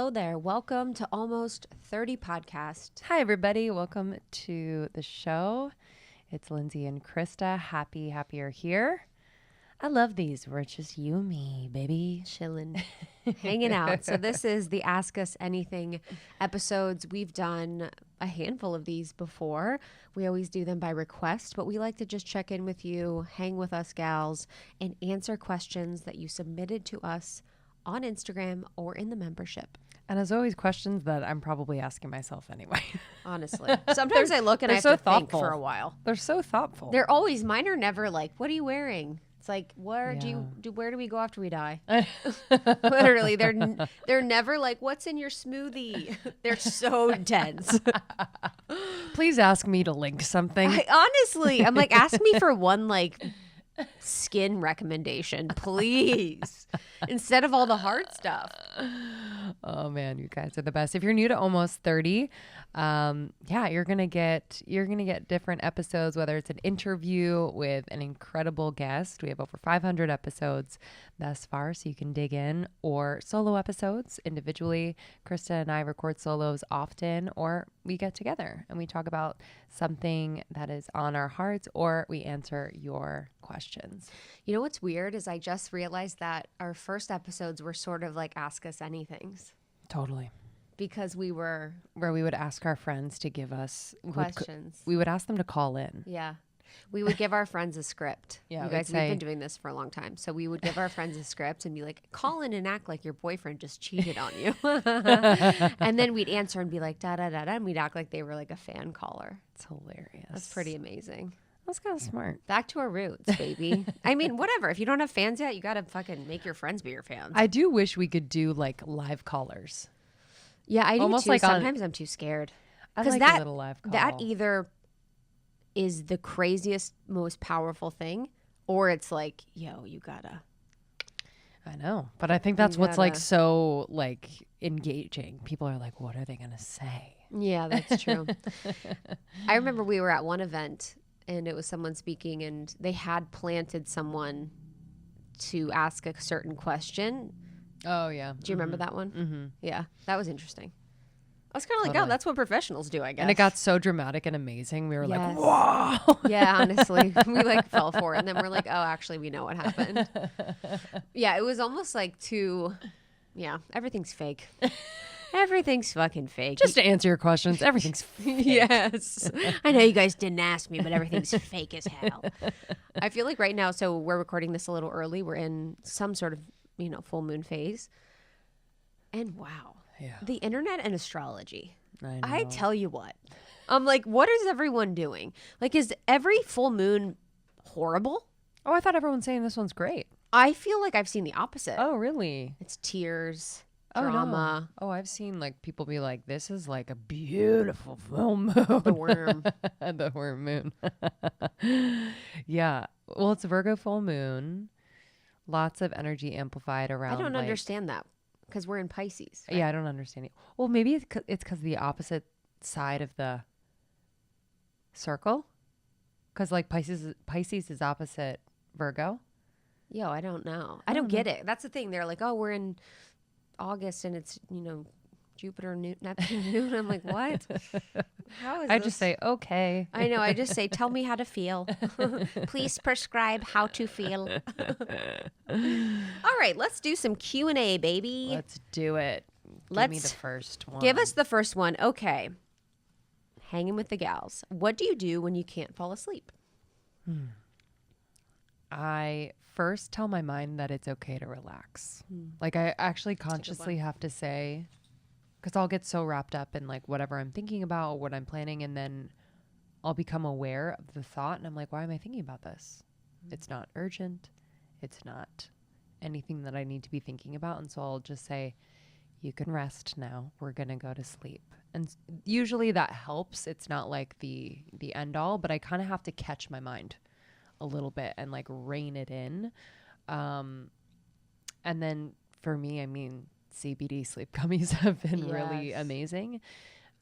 Hello there. Welcome to Almost 30 Podcast. Hi, everybody. Welcome to the show. It's Lindsey and Krista. Happy you're here. I love these. We're just you and me, baby. Chilling, hanging out. So this is the Ask Us Anything episodes. We've done a handful of these before. We always do them by request, but we like to just check in with you, hang with us gals, and answer questions that you submitted to us on Instagram or in the membership. And as always, questions that I'm probably asking myself anyway. Honestly. Sometimes I look and I have to think for a while. They're so thoughtful. They're always, mine are never like, what are you wearing? It's like, where do we go after we die? Literally, they're never like, what's in your smoothie? They're so intense. Please ask me to link something. Honestly, I'm like, ask me for one like skin recommendation, please, instead of all the hard stuff. Oh man, you guys are the best. If you're new to Almost 30, you're gonna get different episodes, whether it's an interview with an incredible guest. We have over 500 episodes thus far, so you can dig in, or solo episodes individually. Krista and I record solos often, or we get together and we talk about something that is on our hearts, or we answer your questions. You know what's weird is I just realized that our first episodes were sort of like Ask Us Anythings. Totally. Because we were... Where we would ask our friends to give us... questions. We would ask them to call in. Yeah. We would give our friends a script. Yeah, you guys, we've been doing this for a long time. So we would give our friends a script and be like, call in and act like your boyfriend just cheated on you. And then we'd answer and be like, da-da-da-da. And we'd act like they were like a fan caller. It's hilarious. That's pretty amazing. That's kind of smart. Back to our roots, baby. I mean, whatever. If you don't have fans yet, you got to fucking make your friends be your fans. I do wish we could do like live callers. Yeah, I do almost too. Like sometimes I'm too scared. I like a little live call. That either is the craziest, most powerful thing, or it's like, yo, you gotta. I know, but I think that's what's like so like engaging. People are like, what are they gonna say? Yeah, that's true. I remember we were at one event and it was someone speaking and they had planted someone to ask a certain question. Oh yeah. Do you remember that one? Mm-hmm. Yeah, that was interesting. I was kind of like, oh, that's what professionals do, I guess. And it got so dramatic and amazing. We were like, whoa. Yeah, honestly. We like fell for it. And then we're like, oh, actually, we know what happened. Yeah, it was almost like everything's fake. Everything's fucking fake. Just to answer your questions, everything's fake. Yes. I know you guys didn't ask me, but everything's fake as hell. I feel like right now, so we're recording this a little early. We're in some sort of, full moon phase. And wow. Yeah. The internet and astrology. I tell you what. I'm like, what is everyone doing? Like, is every full moon horrible? Oh, I thought everyone's saying this one's great. I feel like I've seen the opposite. Oh, really? It's tears, drama. No. Oh, I've seen like people be like, this is like a beautiful full moon. The worm. The worm moon. Yeah. Well, it's a Virgo full moon. Lots of energy amplified around. I don't understand that. Because we're in Pisces. Right? Yeah, I don't understand it. Well, maybe it's because the opposite side of the circle. Because like Pisces is opposite Virgo. Yo, I don't know. I don't get it. That's the thing. They're like, oh, we're in August and it's, Jupiter, Neptune. I'm like, what? How is I just say, okay. I know. I just say, tell me how to feel. Please prescribe how to feel. All right, let's do some Q&A, baby. Let's do it. Give me the first one. Give us the first one. Okay. Hanging with the gals. What do you do when you can't fall asleep? I first tell my mind that it's okay to relax. Like I actually consciously have to say, because I'll get so wrapped up in like whatever I'm thinking about or what I'm planning, and then I'll become aware of the thought and I'm like, why am I thinking about this? It's not urgent. It's not anything that I need to be thinking about. And so I'll just say, you can rest now. We're going to go to sleep. And usually that helps. It's not like the end all, but I kind of have to catch my mind a little bit and like rein it in. And then for me, I mean, CBD sleep gummies have been really amazing.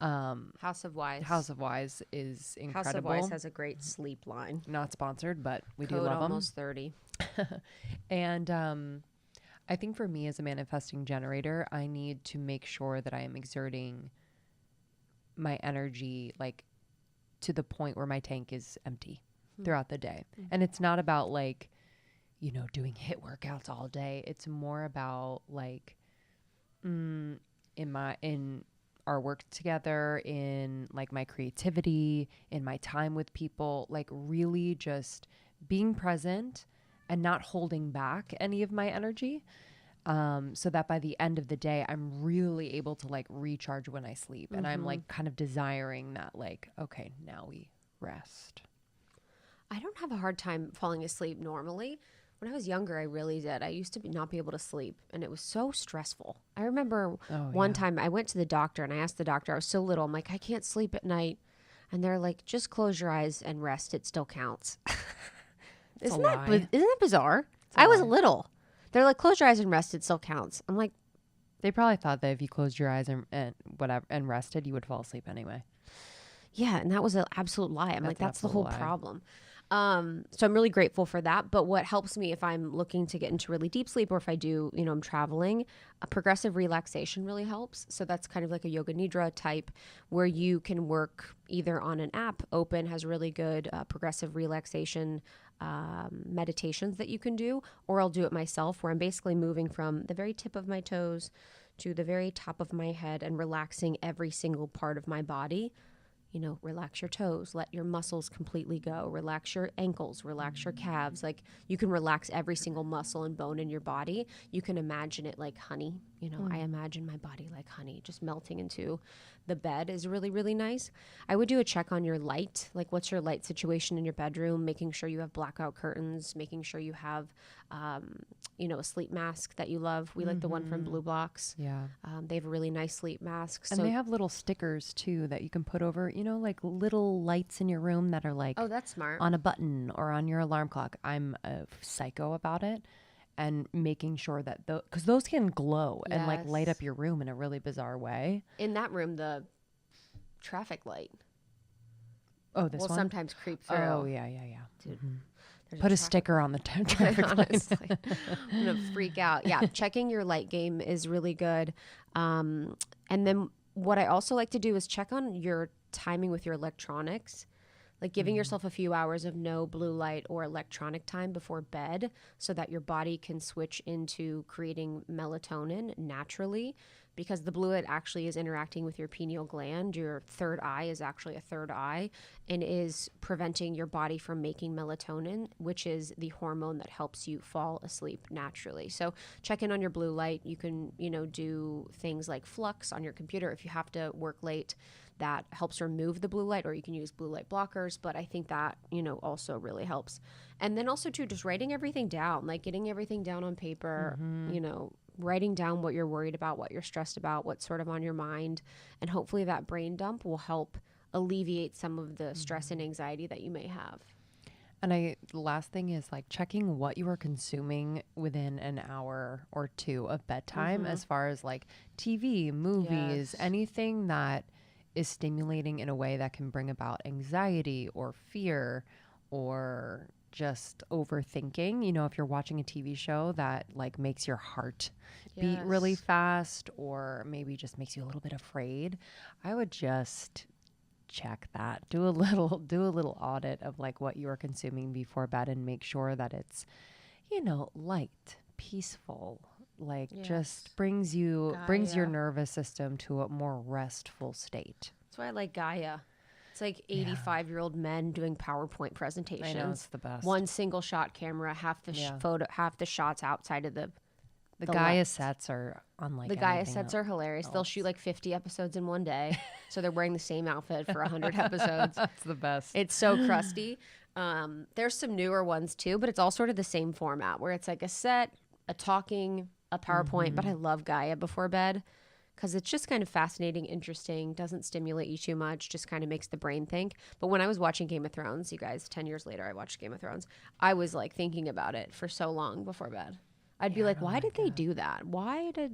House of Wise. House of Wise is incredible. House of Wise has a great sleep line. Not sponsored, but we do Code love them. almost 30. And I think for me as a manifesting generator, I need to make sure that I am exerting my energy like to the point where my tank is empty throughout the day. And it's not about like, you know, doing HIIT workouts all day. It's more about like in our work together, in like my creativity, in my time with people, like really just being present and not holding back any of my energy. So that by the end of the day, I'm really able to like recharge when I sleep. And I'm like kind of desiring that like, okay, now we rest. I don't have a hard time falling asleep normally. When I was younger, I really did. I used to not be able to sleep, and it was so stressful. I remember one time I went to the doctor, and I asked the doctor, I was so little, I'm like, I can't sleep at night. And they're like, just close your eyes and rest. It still counts. Isn't that bizarre? I was little. They're like, close your eyes and rest. It still counts. I'm like, they probably thought that if you closed your eyes and whatever and rested, you would fall asleep anyway. Yeah, and that was an absolute lie. I'm like, that's the whole problem. So I'm really grateful for that. But what helps me if I'm looking to get into really deep sleep, or if I do, you know, I'm traveling, a progressive relaxation really helps. So that's kind of like a yoga nidra type where you can work either on an app. Open has really good progressive relaxation meditations that you can do, or I'll do it myself where I'm basically moving from the very tip of my toes to the very top of my head and relaxing every single part of my body. You know, relax your toes, let your muscles completely go, relax your ankles, relax your calves. Like you can relax every single muscle and bone in your body. You can imagine it like honey. You know, I imagine my body like honey, just melting into the bed is really, really nice. I would do a check on your light. Like what's your light situation in your bedroom, making sure you have blackout curtains, making sure you have, you know, a sleep mask that you love. We like the one from Blue Box. Yeah. They have a really nice sleep mask. And they have little stickers too that you can put over, you know, like little lights in your room that are like, oh, that's smart, on a button or on your alarm clock. I'm a psycho about it. And making sure that because those can glow and like light up your room in a really bizarre way. In that room, the traffic light. Oh, this one? Will sometimes creep through. Oh, yeah. Dude, put a sticker on the traffic light. I'm going to freak out. Yeah, checking your light game is really good. And then what I also like to do is check on your timing with your electronics. Like giving yourself a few hours of no blue light or electronic time before bed so that your body can switch into creating melatonin naturally, because the blue light actually is interacting with your pineal gland. Your third eye is actually a third eye and is preventing your body from making melatonin, which is the hormone that helps you fall asleep naturally. So check in on your blue light. You can, you know, do things like flux on your computer if you have to work late. That helps remove the blue light, or you can use blue light blockers. But I think that, you know, also really helps. And then also too, just writing everything down, like getting everything down on paper, you know, writing down what you're worried about, what you're stressed about, what's sort of on your mind. And hopefully that brain dump will help alleviate some of the stress and anxiety that you may have. And the last thing is like checking what you are consuming within an hour or two of bedtime, as far as like TV, movies, anything that is stimulating in a way that can bring about anxiety or fear or just overthinking. You know, if you're watching a TV show that like makes your heart beat really fast, or maybe just makes you a little bit afraid, I would just check that. Do a little audit of like what you are consuming before bed and make sure that it's, you know, light, peaceful, like just brings your nervous system to a more restful state. That's why I like Gaia. It's like 85-year-old men doing PowerPoint presentations. I know, it's the best. One single shot camera, half the shots outside of the Gaia sets are unlike the Gaia sets are hilarious. They'll shoot like 50 episodes in one day, so they're wearing the same outfit for 100 episodes. That's the best. It's so crusty. There's some newer ones too, but it's all sort of the same format where it's like a set, a talking, a PowerPoint. But I love Gaia before bed because it's just kind of fascinating, interesting, doesn't stimulate you too much, just kind of makes the brain think. But when I was watching Game of Thrones, you guys, 10 years later, I watched Game of Thrones. I was like thinking about it for so long before bed. I'd be like, why did they do that? Why did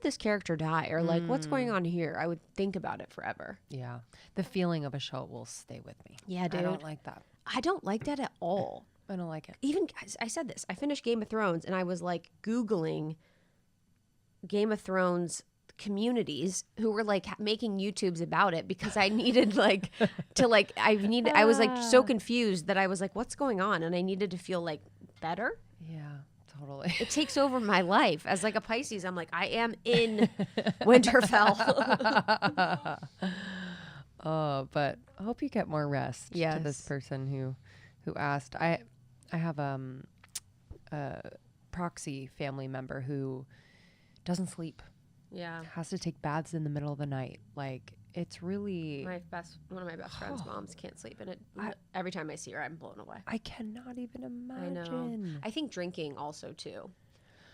this character die? Or like, what's going on here? I would think about it forever. Yeah. The feeling of a show will stay with me. Yeah, dude. I don't like that. I don't like that at all. I don't like it. Even, I said this, I finished Game of Thrones and I was like Googling Game of Thrones communities who were like making YouTubes about it because I needed like to like, I was like so confused that I was like, what's going on? And I needed to feel like better. Yeah, totally. It takes over my life. As like a Pisces, I'm like, I am in Winterfell. Oh, but I hope you get more rest. Yes. To this person who asked. I have a proxy family member who doesn't sleep. Yeah. Has to take baths in the middle of the night. Like, it's really... One of my best friend's moms can't sleep. And every time I see her, I'm blown away. I cannot even imagine. I know. I think drinking also, too.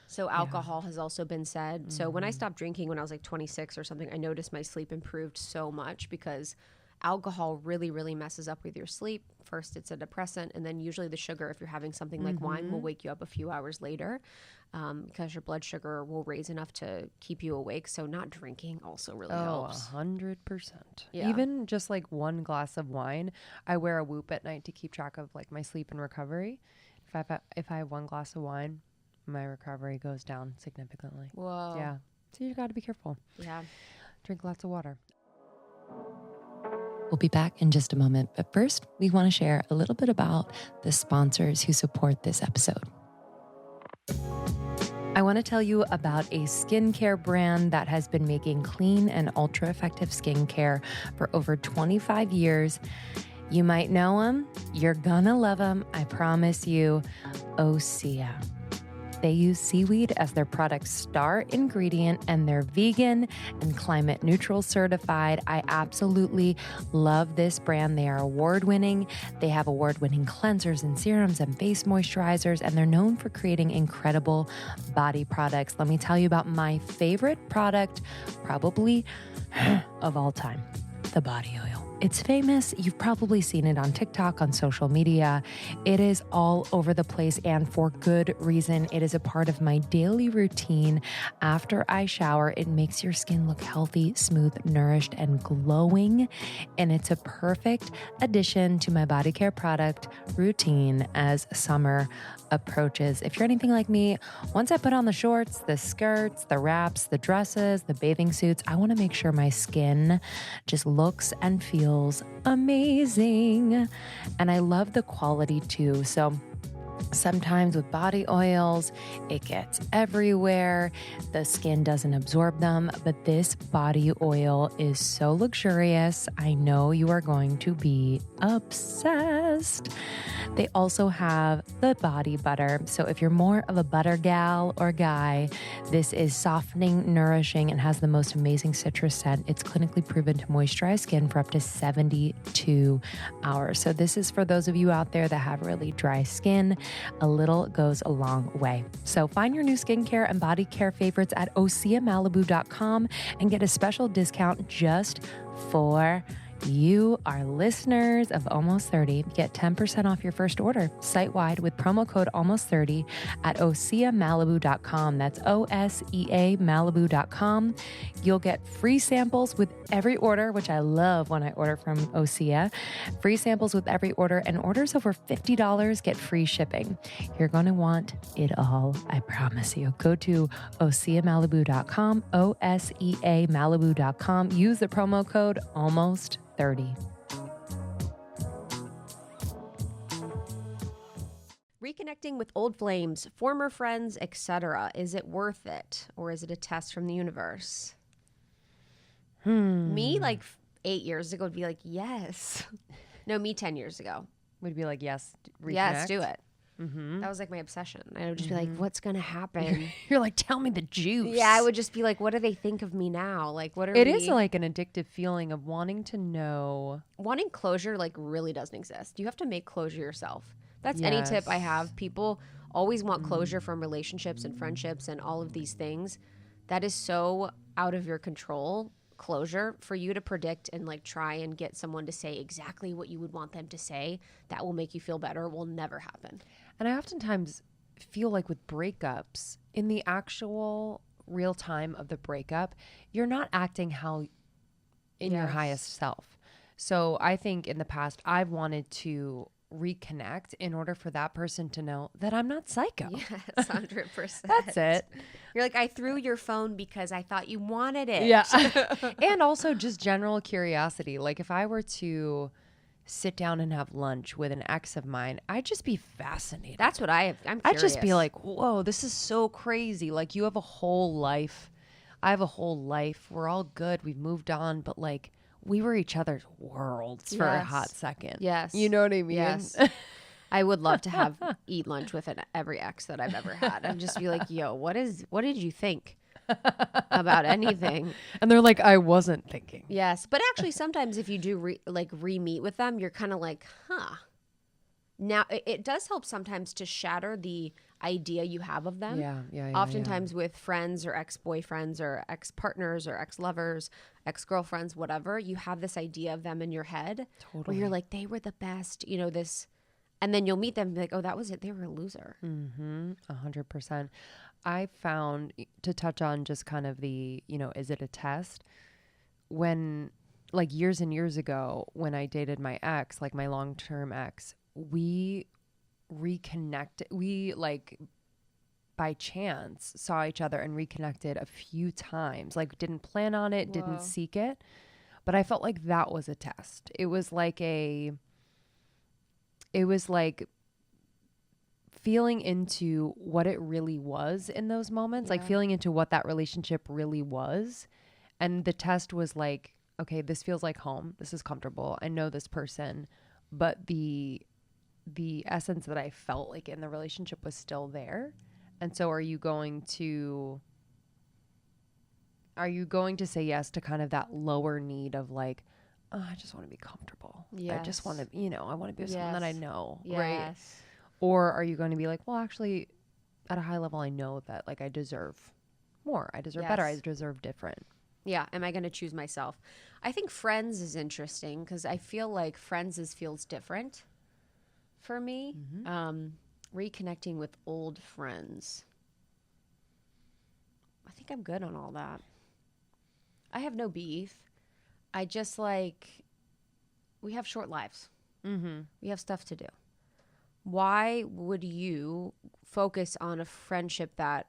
So alcohol has also been said. Mm-hmm. So when I stopped drinking when I was like 26 or something, I noticed my sleep improved so much because alcohol really, really messes up with your sleep. First, it's a depressant, and then usually the sugar, if you're having something like wine, will wake you up a few hours later because your blood sugar will raise enough to keep you awake. So not drinking also really helps. 100%. Yeah. Even just like one glass of wine. I wear a Whoop at night to keep track of like my sleep and recovery. If I have one glass of wine, my recovery goes down significantly. Whoa. Yeah. So you got to be careful. Yeah. Drink lots of water. We'll be back in just a moment, but first, we want to share a little bit about the sponsors who support this episode. I want to tell you about a skincare brand that has been making clean and ultra-effective skincare for over 25 years. You might know them. You're gonna love them. I promise you. OSEA. They use seaweed as their product's star ingredient, and they're vegan and climate neutral certified. I absolutely love this brand. They are award-winning. They have award-winning cleansers and serums and face moisturizers, and they're known for creating incredible body products. Let me tell you about my favorite product, probably of all time, the body oil. It's famous. You've probably seen it on TikTok, on social media. It is all over the place, and for good reason. It is a part of my daily routine. After I shower, it makes your skin look healthy, smooth, nourished, and glowing. And it's a perfect addition to my body care product routine as summer approaches. If you're anything like me, once I put on the shorts, the skirts, the wraps, the dresses, the bathing suits, I want to make sure my skin just looks and feels amazing. And I love the quality too. So sometimes with body oils, it gets everywhere. The skin doesn't absorb them, but this body oil is so luxurious. I know you are going to be obsessed. They also have the body butter. So if you're more of a butter gal or guy, this is softening, nourishing, and has the most amazing citrus scent. It's clinically proven to moisturize skin for up to 72 hours. So this is for those of you out there that have really dry skin. A little goes a long way. So find your new skincare and body care favorites at OSEAMalibu.com and get a special discount just for you, our listeners of Almost 30. Get 10% off your first order site-wide with promo code Almost30 at OSEAMalibu.com. That's OSEAMalibu.com. You'll get free samples with every order, which I love when I order from OSEA. Free samples with every order, and orders over $50 get free shipping. You're going to want it all, I promise you. Go to OSEAMalibu.com, OSEAMalibu.com. Use the promo code Almost30. Reconnecting with old flames, former friends, etc. Is it worth it, or is it a test from the universe? Me, like 8 years ago, would be like, yes. No, me 10 years ago. Would be like, yes, reconnect. Yes, do it. Mm-hmm. That was like my obsession. I would just be like, what's going to happen? You're like, tell me the juice. Yeah, I would just be like, what do they think of me now? Like, what are It is like an addictive feeling of wanting to know. Wanting closure, like, really doesn't exist. You have to make closure yourself. That's any tip I have. People always want closure from relationships and friendships and all of these things. That is so out of your control. Closure for you to predict and like try and get someone to say exactly what you would want them to say that will make you feel better will never happen. And I oftentimes feel like with breakups, in the actual real time of the breakup, you're not acting how in your highest self. So I think in the past I've wanted to reconnect in order for that person to know that I'm not psycho. Yes, 100%. That's it. You're like, I threw your phone because I thought you wanted it. Yeah. And also just general curiosity. Like if I were to sit down and have lunch with an ex of mine, I'd just be fascinated. That's what I'm curious. I'd just be like, whoa, this is so crazy. Like you have a whole life. I have a whole life. We're all good. We've moved on. But like we were each other's worlds for a hot second. Yes. You know what I mean? Yes. I would love to eat lunch with every ex that I've ever had and just be like, yo, what did you think about anything? And they're like, I wasn't thinking. Yes. But actually sometimes if you do re-meet with them, you're kind of like, huh. Now it does help sometimes to shatter the idea you have of them. Yeah. Oftentimes with friends or ex-boyfriends or ex-partners or ex-lovers, ex-girlfriends, whatever, you have this idea of them in your head where you're like, they were the best, this. And then you'll meet them and be like, oh, that was it. They were a loser. 100%. I found, to touch on just kind of the, is it a test? When, like years and years ago, when I dated my ex, like my long-term ex, we reconnected. We like by chance saw each other and reconnected a few times. Like didn't plan on it, didn't seek it. But I felt like that was a test. It was like feeling into what it really was in those moments, like feeling into what that relationship really was. And the test was like, okay, this feels like home. This is comfortable. I know this person, but the essence that I felt like in the relationship was still there. And so are you going to say yes to kind of that lower need of like, oh, I just want to be comfortable. Yes. I just want to, I want to be with someone that I know. Yes. Right. Or are you going to be like, well, actually at a high level, I know that like I deserve more. I deserve better. I deserve different. Yeah. Am I going to choose myself? I think friends is interesting because I feel like friends feels different for me. Reconnecting with old friends. I think I'm good on all that. I have no beef. I just we have short lives. We have stuff to do. Why would you focus on a friendship that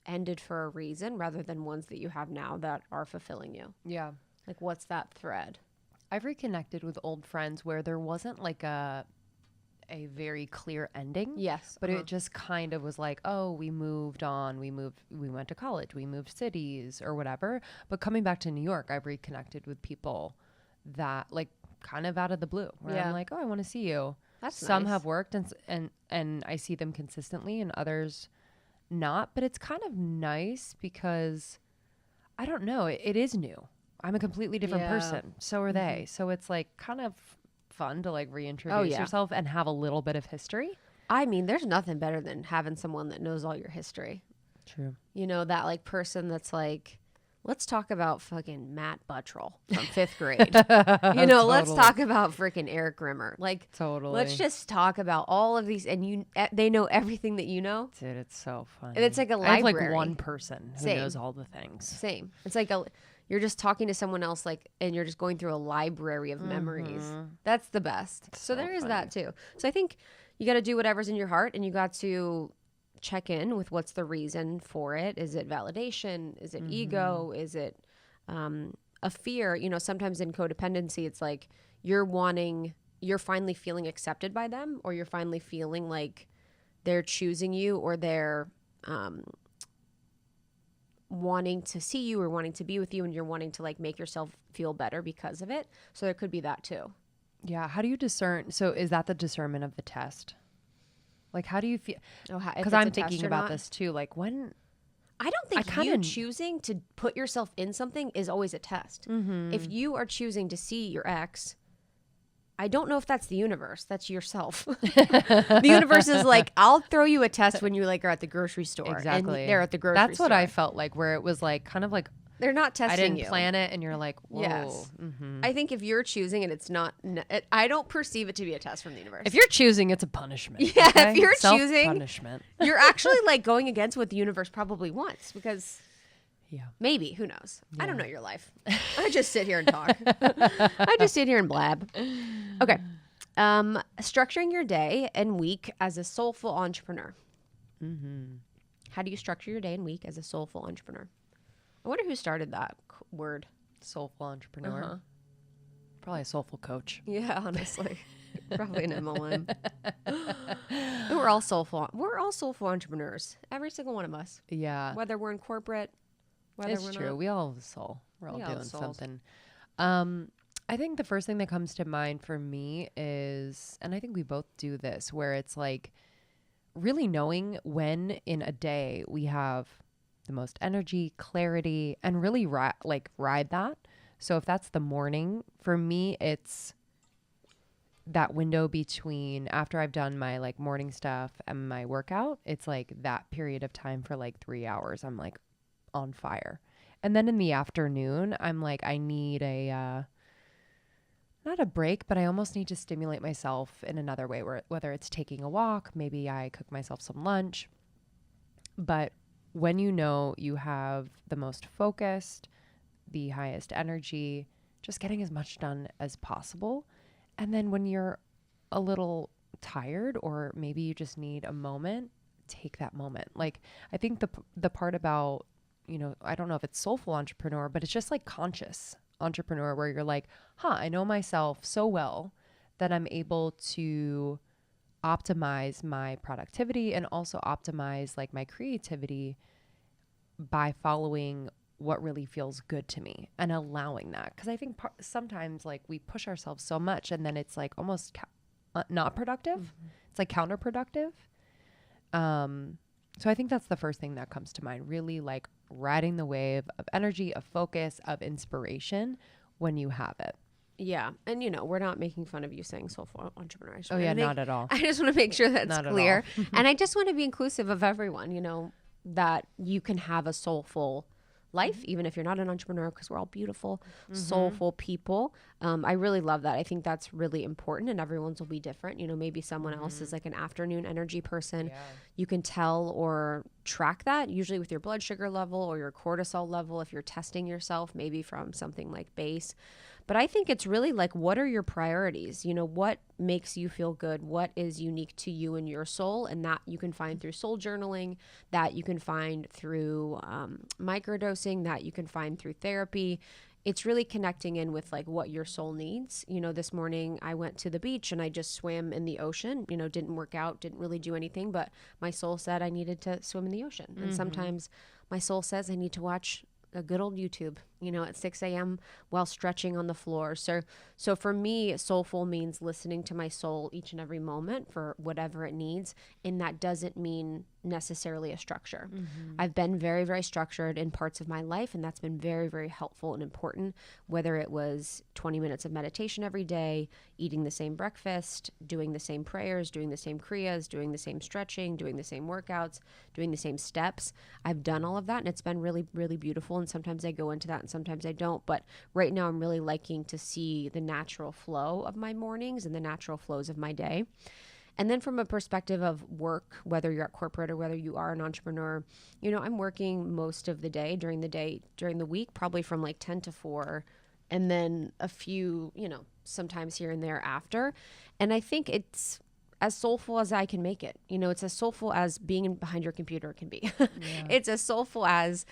ended for a reason rather than ones that you have now that are fulfilling you? Yeah. Like, what's that thread? I've reconnected with old friends where there wasn't like a very clear ending. Yes. But it just kind of was like, oh, we moved on. We went to college. We moved cities or whatever. But coming back to New York, I've reconnected with people that like kind of out of the blue where I'm like, oh, I want to see you. That's Some nice. have worked and I see them consistently and others not. But it's kind of nice because I don't know. It is new. I'm a completely different person. So are they. So it's like kind of fun to like reintroduce yourself and have a little bit of history. I mean, there's nothing better than having someone that knows all your history. True. That like person that's like, let's talk about fucking Matt Buttrell from 5th grade. Let's talk about freaking Eric Rimmer. Like, let's just talk about all of these. And they know everything that you know. Dude, it's so funny. And it's like a library. I have like one person who knows all the things. Same. It's like you're just talking to someone else, like, and you're just going through a library of memories. That's the best. So there is that too. So I think you got to do whatever's in your heart, and you got to check in with what's the reason for it. Is it validation? Is it ego? Is it a fear? Sometimes in codependency, it's like you're finally feeling accepted by them, or you're finally feeling like they're choosing you, or they're wanting to see you or wanting to be with you, and you're wanting to like make yourself feel better because of it. So there could be that too. Yeah. How do you discern? So is that the discernment of the test? Like, how do you feel? Because I'm thinking about this too. Like when I don't think you choosing to put yourself in something is always a test. If you are choosing to see your ex, I don't know if that's the universe. That's yourself. The universe is like, I'll throw you a test when you like are at the grocery store. Exactly. And they're at the grocery store. That's what I felt like, where it was like kind of like they're not testing you. I didn't plan it, and you're like, whoa. Yes. I think if you're choosing and it's not, I don't perceive it to be a test from the universe. If you're choosing, it's a punishment. Yeah, okay? if you're choosing, punishment. You're actually like going against what the universe probably wants, because maybe, who knows? I don't know your life. I just sit here and talk. I just sit here and blab. Okay. Structuring your day and week as a soulful entrepreneur. How do you structure your day and week as a soulful entrepreneur? I wonder who started that word. Soulful entrepreneur. Probably a soulful coach. Yeah, honestly. Probably an MLM. We're all soulful. We're all soulful entrepreneurs. Every single one of us. Yeah. Whether we're in corporate, whether It's we're true. not. We all have a soul. We're all We all have doing souls. something. I think the first thing that comes to mind for me is, and I think we both do this, where it's like really knowing when in a day we have the most energy, clarity, and really ride that. So if that's the morning, for me, it's that window between after I've done my like morning stuff and my workout. It's like that period of time for like 3 hours. I'm like on fire. And then in the afternoon, I'm like, I need a, not a break, but I almost need to stimulate myself in another way, whether it's taking a walk, maybe I cook myself some lunch. But when you know you have the most focused, the highest energy, just getting as much done as possible. And then when you're a little tired or maybe you just need a moment, take that moment. Like I think the part about, you know, I don't know if it's soulful entrepreneur, but it's just like conscious entrepreneur where you're like, I know myself so well that I'm able to optimize my productivity and also optimize like my creativity by following what really feels good to me and allowing that. Because I think sometimes like we push ourselves so much and then it's like almost not productive. It's like counterproductive. So I think that's the first thing that comes to mind, really like riding the wave of energy, of focus, of inspiration when you have it. Yeah. And, you know, we're not making fun of you saying soulful entrepreneur. Oh, yeah, not at all. I just want to make sure that's Not at clear. all. And I just want to be inclusive of everyone, you know, that you can have a soulful life, even if you're not an entrepreneur, because we're all beautiful, soulful people. I really love that. I think that's really important, and everyone's will be different. You know, maybe someone else is like an afternoon energy person. Yeah. You can tell or track that usually with your blood sugar level or your cortisol level if you're testing yourself, maybe from something like BASE. But I think it's really like, what are your priorities? You know, what makes you feel good? What is unique to you and your soul? And that you can find through soul journaling, that you can find through microdosing, that you can find through therapy. It's really connecting in with like what your soul needs. You know, this morning I went to the beach and I just swam in the ocean, you know, didn't work out, didn't really do anything, but my soul said I needed to swim in the ocean. And sometimes my soul says I need to watch a good old YouTube, you know, at 6 a.m. while stretching on the floor. So for me, soulful means listening to my soul each and every moment for whatever it needs. And that doesn't mean necessarily a structure. I've been very, very structured in parts of my life, and that's been very, very helpful and important, whether it was 20 minutes of meditation every day, eating the same breakfast, doing the same prayers, doing the same kriyas, doing the same stretching, doing the same workouts, doing the same steps. I've done all of that, and it's been really, really beautiful. And sometimes I go into that and sometimes I don't. But right now I'm really liking to see the natural flow of my mornings and the natural flows of my day. And then from a perspective of work, whether you're at corporate or whether you are an entrepreneur, you know, I'm working most of the day, during the week, probably from like 10 to 4, and then a few, you know, sometimes here and there after. And I think it's as soulful as I can make it. You know, it's as soulful as being behind your computer can be. Yeah. It's as soulful as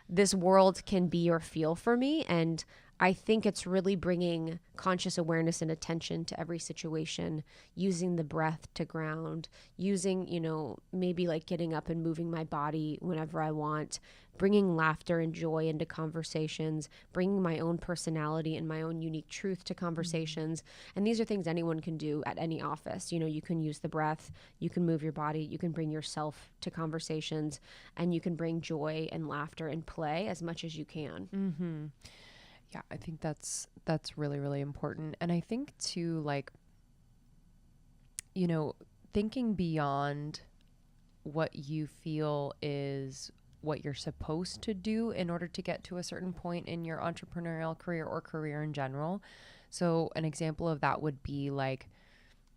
this world can be or feel for me. And I think it's really bringing conscious awareness and attention to every situation, using the breath to ground, using, you know, maybe like getting up and moving my body whenever I want, bringing laughter and joy into conversations, bringing my own personality and my own unique truth to conversations. And these are things anyone can do at any office. You know, you can use the breath, you can move your body, you can bring yourself to conversations, and you can bring joy and laughter and play as much as you can. Mm-hmm. Yeah, I think that's really, really important. And I think too, like, you know, thinking beyond what you feel is what you're supposed to do in order to get to a certain point in your entrepreneurial career or career in general. So an example of that would be like,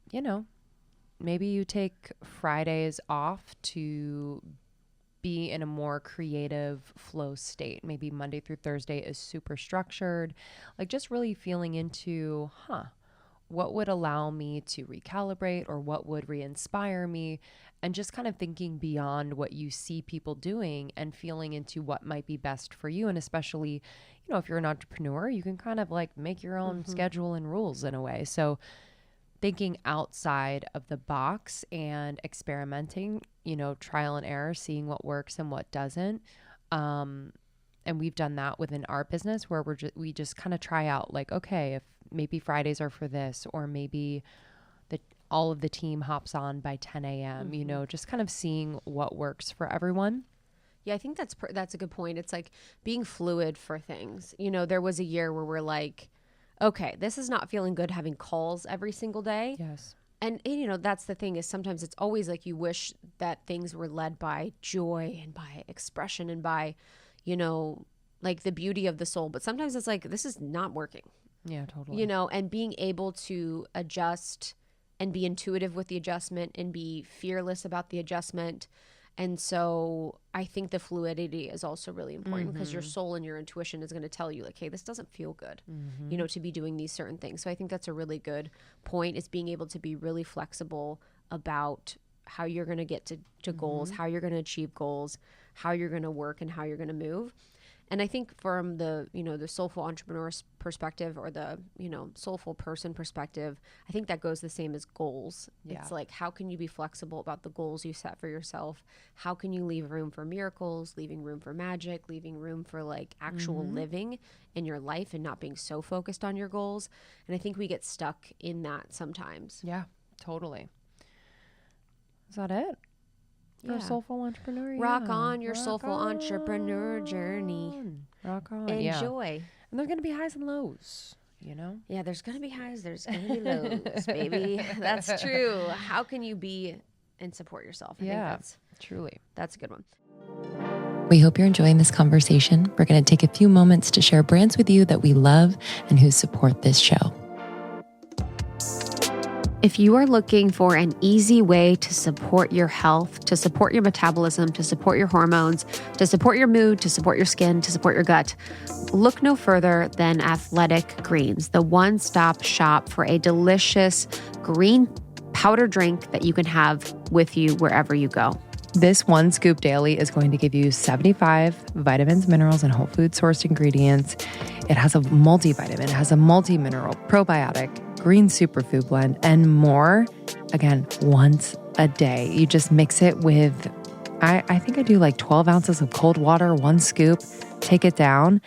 you know, maybe you take Fridays off to be in a more creative flow state. Maybe Monday through Thursday is super structured, like just really feeling into, what would allow me to recalibrate, or what would re-inspire me, and just kind of thinking beyond what you see people doing and feeling into what might be best for you. And especially, if you're an entrepreneur, you can kind of like make your own schedule and rules in a way. So thinking outside of the box and experimenting, trial and error, seeing what works and what doesn't. And we've done that within our business, where we just kind of try out, like, okay, if maybe Fridays are for this, or maybe all of the team hops on by 10 a.m., just kind of seeing what works for everyone. Yeah, I think that's a good point. It's like being fluid for things. There was a year where we're like, okay, this is not feeling good having calls every single day. Yes. And that's the thing, is sometimes it's always like you wish that things were led by joy and by expression and by, like the beauty of the soul. But sometimes it's like, this is not working. Yeah, totally. And being able to adjust and be intuitive with the adjustment and be fearless about the adjustment. And so I think the fluidity is also really important, because your soul and your intuition is going to tell you, like, hey, this doesn't feel good, to be doing these certain things. So I think that's a really good point, is being able to be really flexible about how you're going to get to goals, how you're going to achieve goals, how you're going to work, and how you're going to move. And I think from the, the soulful entrepreneur's perspective, or the, soulful person perspective, I think that goes the same as goals. Yeah. It's like, how can you be flexible about the goals you set for yourself? How can you leave room for miracles, leaving room for magic, leaving room for like actual living in your life, and not being so focused on your goals? And I think we get stuck in that sometimes. Yeah, totally. Is that it? For a soulful entrepreneur, rock on your soulful entrepreneur journey. Rock on. Enjoy. And there's going to be highs and lows, Yeah, there's going to be highs, there's going to be lows, baby. That's true. How can you be and support yourself? I think that's truly. That's a good one. We hope you're enjoying this conversation. We're going to take a few moments to share brands with you that we love and who support this show. If you are looking for an easy way to support your health, to support your metabolism, to support your hormones, to support your mood, to support your skin, to support your gut, look no further than Athletic Greens, the one-stop shop for a delicious green powder drink that you can have with you wherever you go. This one scoop daily is going to give you 75 vitamins, minerals, and whole food sourced ingredients. It has a multivitamin, it has a multi-mineral, probiotic, green superfood blend, and more. Again, once a day. You just mix it with, I think I do like 12 ounces of cold water, one scoop, take it down.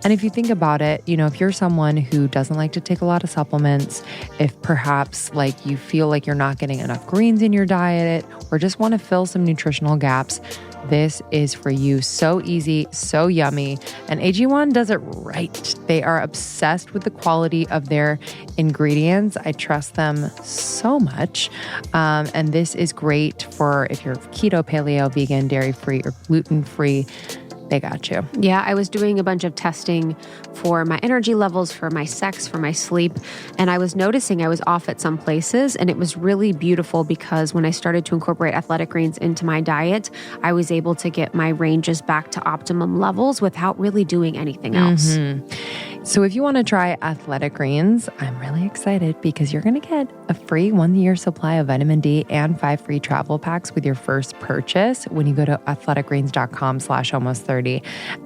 And if you think about it, if you're someone who doesn't like to take a lot of supplements, if perhaps like you feel like you're not getting enough greens in your diet, or just want to fill some nutritional gaps, this is for you. So easy, so yummy. And AG1 does it right. They are obsessed with the quality of their ingredients. I trust them so much. And this is great for if you're keto, paleo, vegan, dairy-free, or gluten-free. They got you. Yeah, I was doing a bunch of testing for my energy levels, for my sex, for my sleep. And I was noticing I was off at some places. And it was really beautiful, because when I started to incorporate Athletic Greens into my diet, I was able to get my ranges back to optimum levels without really doing anything else. So if you want to try Athletic Greens, I'm really excited, because you're going to get a free 1-year supply of vitamin D and 5 free travel packs with your first purchase when you go to athleticgreens.com/almost30.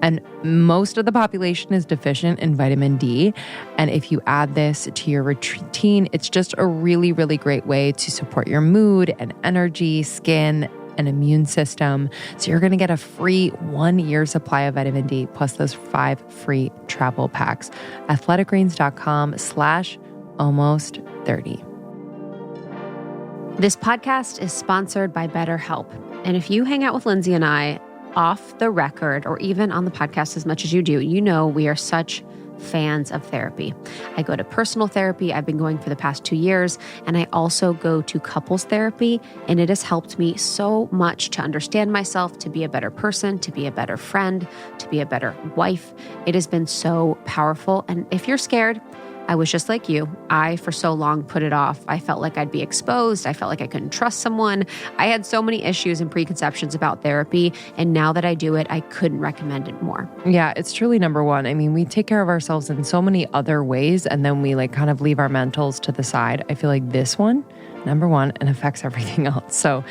And most of the population is deficient in vitamin D. And if you add this to your routine, it's just a really, really great way to support your mood and energy, skin, and immune system. So you're going to get a free 1-year supply of vitamin D plus those 5 free travel packs. athleticgreens.com/almost30. This podcast is sponsored by BetterHelp. And if you hang out with Lindsey and I off the record, or even on the podcast as much as you do, we are such fans of therapy. I go to personal therapy. I've been going for the past 2 years, and I also go to couples therapy, and it has helped me so much to understand myself, to be a better person, to be a better friend, to be a better wife. It has been so powerful. And if you're scared, I was just like you. I, for so long, put it off. I felt like I'd be exposed. I felt like I couldn't trust someone. I had so many issues and preconceptions about therapy. And now that I do it, I couldn't recommend it more. Yeah, it's truly number one. I mean, we take care of ourselves in so many other ways, and then we like kind of leave our mentals to the side. I feel like this one, number one, and affects everything else. So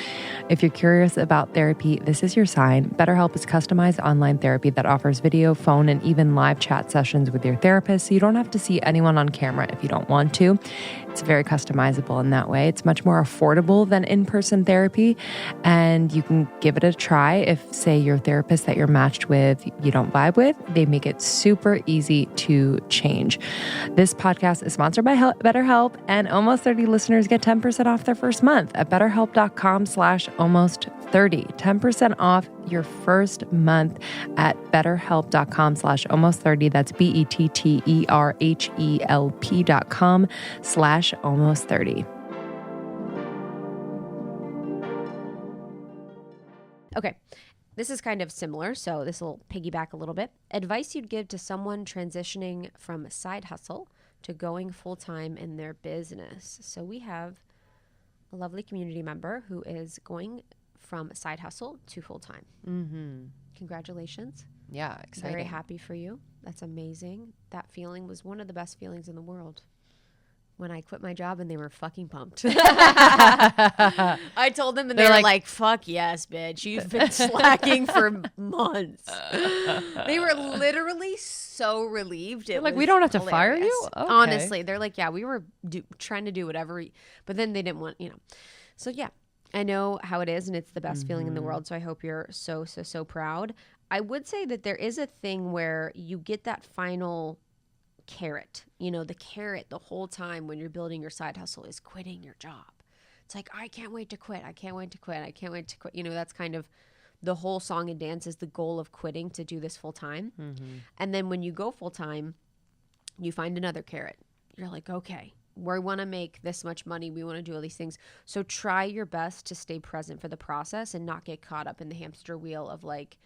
if you're curious about therapy, this is your sign. BetterHelp is customized online therapy that offers video, phone, and even live chat sessions with your therapist. So you don't have to see anyone on camera if you don't want to. It's very customizable in that way. It's much more affordable than in-person therapy, and you can give it a try if, say, your therapist that you're matched with you don't vibe with. They make it super easy to change. This podcast is sponsored by BetterHelp, and Almost 30 listeners get 10% off their first month at BetterHelp.com/almost30. 10% off your first month at BetterHelp.com/almost30. That's BetterHelp.com/almost30. Okay, this is kind of similar, so this will piggyback a little bit. Advice you'd give to someone transitioning from a side hustle to going full-time in their business. So we have a lovely community member who is going from side hustle to full-time. Mm-hmm. Congratulations. Yeah, exciting. Very happy for you. That's amazing. That feeling was one of the best feelings in the world. When I quit my job and they were fucking pumped. I told them and they were like, fuck yes, bitch. You've been slacking for months. They were literally so relieved. It like, was we don't have to hilarious. fire you? Okay. Honestly, they're like, yeah, we were trying to do whatever. But then they didn't want, So yeah, I know how it is and it's the best feeling in the world. So I hope you're so, so, so proud. I would say that there is a thing where you get that final carrot, the carrot the whole time when you're building your side hustle is quitting your job. It's like, I can't wait to quit. I can't wait to quit. I can't wait to quit. That's kind of the whole song and dance is the goal of quitting to do this full time. Mm-hmm. And then when you go full time, you find another carrot. You're like, okay, we want to make this much money. We want to do all these things. So try your best to stay present for the process and not get caught up in the hamster wheel of like,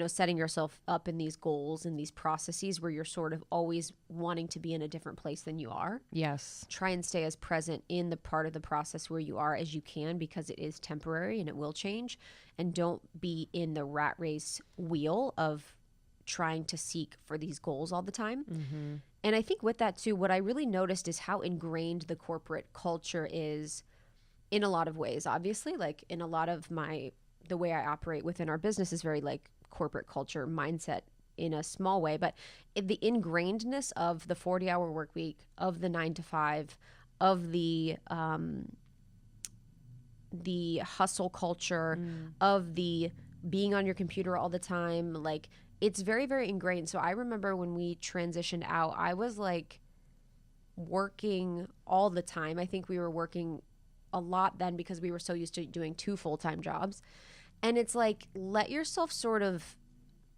setting yourself up in these goals and these processes where you're sort of always wanting to be in a different place than you are. Yes. Try and stay as present in the part of the process where you are as you can, because it is temporary and it will change. And don't be in the rat race wheel of trying to seek for these goals all the time. Mm-hmm. And I think with that too, what I really noticed is how ingrained the corporate culture is in a lot of ways. Obviously, like in a lot of the way I operate within our business is very like corporate culture mindset in a small way, but the ingrainedness of the 40-hour work week, of the 9 to 5, of the hustle culture, of the being on your computer all the time, like it's very, very ingrained. So I remember when we transitioned out, I was like working all the time. I think we were working a lot then because we were so used to doing 2 full-time jobs. And it's like, let yourself sort of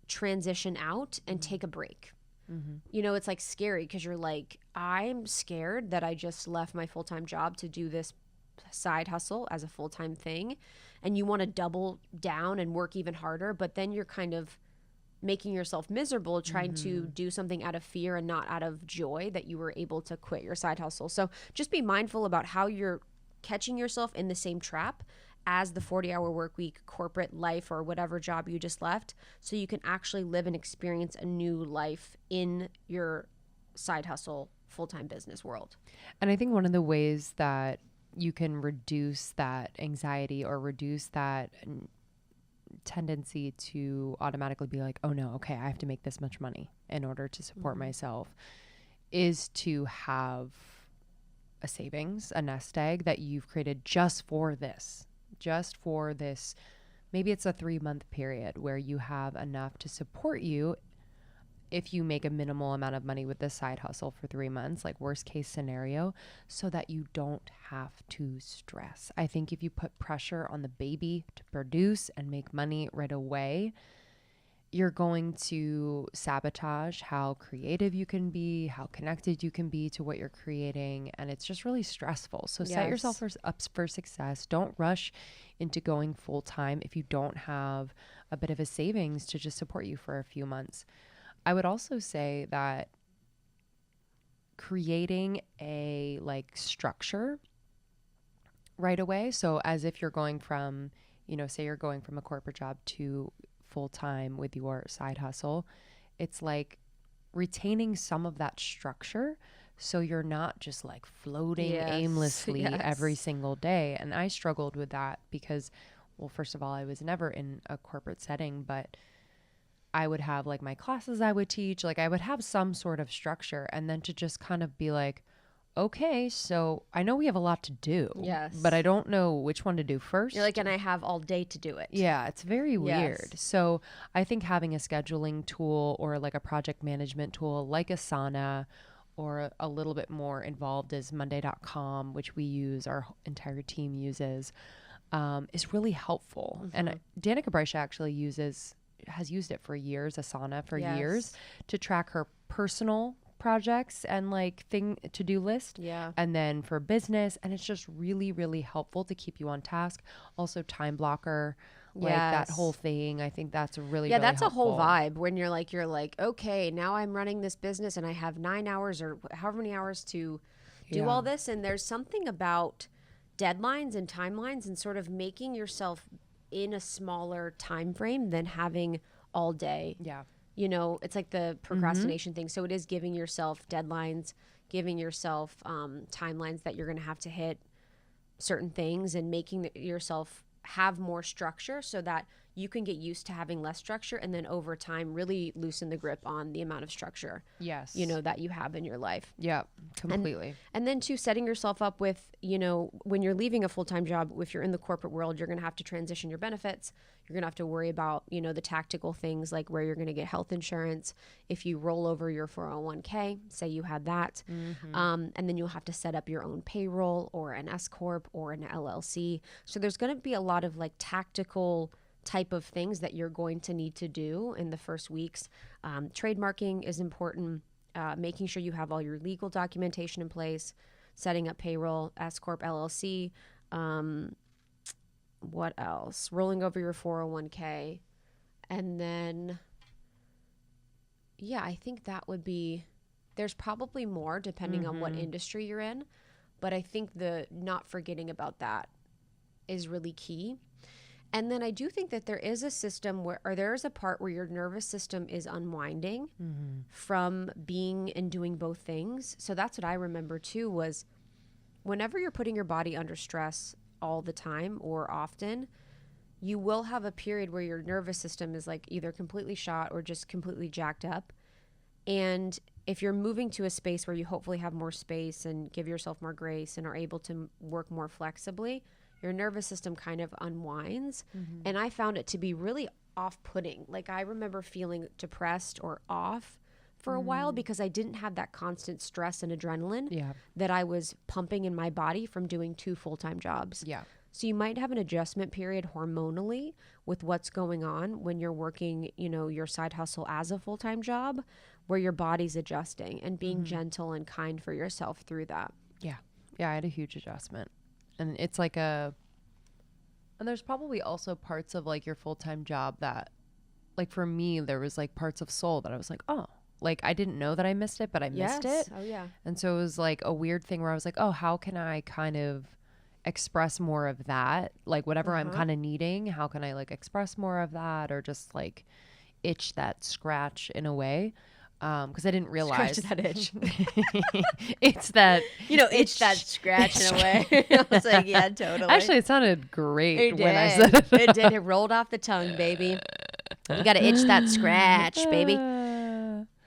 transition out and take a break. Mm-hmm. It's like scary because you're like, I'm scared that I just left my full-time job to do this side hustle as a full-time thing. And you want to double down and work even harder. But then you're kind of making yourself miserable trying to do something out of fear and not out of joy that you were able to quit your side hustle. So just be mindful about how you're catching yourself in the same trap as the 40-hour work week, corporate life, or whatever job you just left, so you can actually live and experience a new life in your side hustle, full-time business world. And I think one of the ways that you can reduce that anxiety or reduce that tendency to automatically be like, oh no, okay, I have to make this much money in order to support myself, is to have a savings, a nest egg that you've created just for this. Maybe it's a 3-month period where you have enough to support you if you make a minimal amount of money with this side hustle for 3 months, like worst case scenario, so that you don't have to stress. I think if you put pressure on the baby to produce and make money right away, you're going to sabotage how creative you can be, how connected you can be to what you're creating. And it's just really stressful. So set yourself up for success. Don't rush into going full time if you don't have a bit of a savings to just support you for a few months. I would also say that creating a like structure right away. So as if you're going from, say you're going from a corporate job to full-time with your side hustle, it's like retaining some of that structure so you're not just like floating aimlessly every single day. And I struggled with that because, well, first of all, I was never in a corporate setting, but I would have like my classes I would teach, like I would have some sort of structure, and then to just kind of be like, okay, so I know we have a lot to do, but I don't know which one to do first. You're like, and I have all day to do it. Yeah, it's very weird. So I think having a scheduling tool or like a project management tool like Asana, or a little bit more involved is Monday.com, which we use, our entire team uses, is really helpful. And Danica Bryce actually has used it for years, Asana for years, to track her personal projects and like to-do list. And then for business, and it's just really, really helpful to keep you on task. Also time blocker, like that whole thing. I think that's really, really that's helpful. a whole vibe when you're like, okay, now I'm running this business and I have 9 hours or however many hours to do all this. And there's something about deadlines and timelines and sort of making yourself in a smaller time frame than having all day. It's like the procrastination thing. So it is giving yourself deadlines, giving yourself timelines that you're going to have to hit certain things, and making yourself have more structure so that you can get used to having less structure, and then over time really loosen the grip on the amount of structure that you have in your life. Completely. And then too, setting yourself up with, when you're leaving a full-time job, if you're in the corporate world, you're going to have to transition your benefits. You're going to have to worry about, the tactical things like where you're going to get health insurance. If you roll over your 401k, say you had that, and then you'll have to set up your own payroll or an S Corp or an LLC. So there's going to be a lot of like tactical type of things that you're going to need to do in the first weeks. Trademarking is important. Making sure you have all your legal documentation in place, setting up payroll, S Corp, LLC. What else? Rolling over your 401k. And then, I think that would be, there's probably more depending on what industry you're in. But I think the not forgetting about that is really key. And then I do think that there is a system there is a part where your nervous system is unwinding from being and doing both things. So that's what I remember too, was whenever you're putting your body under stress all the time or often, you will have a period where your nervous system is like either completely shot or just completely jacked up. And if you're moving to a space where you hopefully have more space and give yourself more grace and are able to work more flexibly, your nervous system kind of unwinds. And I found it to be really off-putting. Like I remember feeling depressed or off for a while because I didn't have that constant stress and adrenaline that I was pumping in my body from doing 2 full-time jobs. So you might have an adjustment period hormonally with what's going on when you're working, your side hustle as a full-time job, where your body's adjusting and being gentle and kind for yourself through that. I had a huge adjustment. And it's like and there's probably also parts of like your full-time job that, like for me, there was like parts of Soul that I was like, oh, like I didn't know that I missed it, but I missed it. Oh yeah. And so it was like a weird thing where I was like, oh, how can I kind of express more of that? Like whatever I'm kind of needing, how can I like express more of that, or just like itch that scratch in a way? Because I didn't realize scratch that itch. It's that itch that scratch in a way. I was like, yeah, totally. Actually, it sounded great when I said it. It did. It rolled off the tongue, baby. You got to itch that scratch, baby.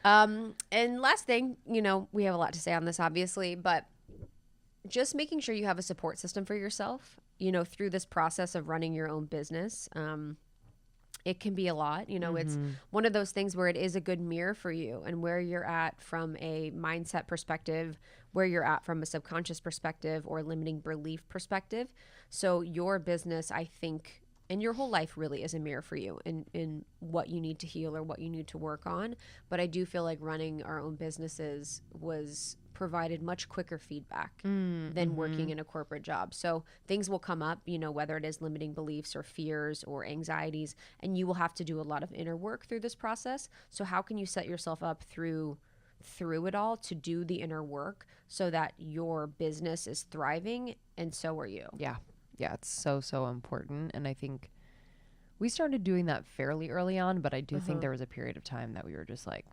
And last thing, we have a lot to say on this, obviously, but just making sure you have a support system for yourself, through this process of running your own business. It can be a lot. It's one of those things where it is a good mirror for you and where you're at from a mindset perspective, where you're at from a subconscious perspective or limiting belief perspective. So your business, I think, and your whole life really is a mirror for you in what you need to heal or what you need to work on. But I do feel like running our own businesses provided much quicker feedback than working in a corporate job. So things will come up, whether it is limiting beliefs or fears or anxieties, and you will have to do a lot of inner work through this process. So how can you set yourself up through through it all to do the inner work so that your business is thriving, and so are you. Yeah. Yeah, it's so important. And I think we started doing that fairly early on, but I do think there was a period of time that we were just like,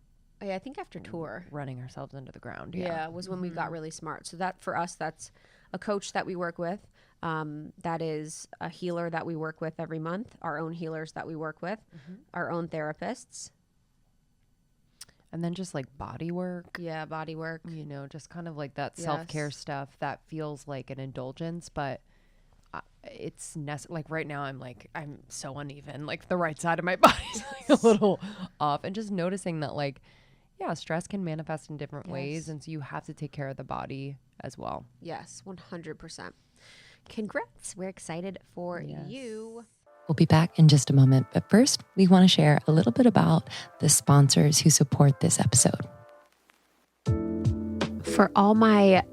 Yeah, I think after tour, running ourselves into the ground. yeah, was when we got really smart. So that for us, that's a coach that we work with. That is a healer that we work with every month, our own healers that we work with, our own therapists. And then just like body work. Yeah, body work. You know, just kind of like that self-care stuff that feels like an indulgence, but it's like right now I'm so uneven. Like the right side of my body's like a little off. And just noticing that like, yeah, stress can manifest in different ways. And so you have to take care of the body as well. Yes, 100%. Congrats. We're excited for you. We'll be back in just a moment, but first, we want to share a little bit about the sponsors who support this episode. For all my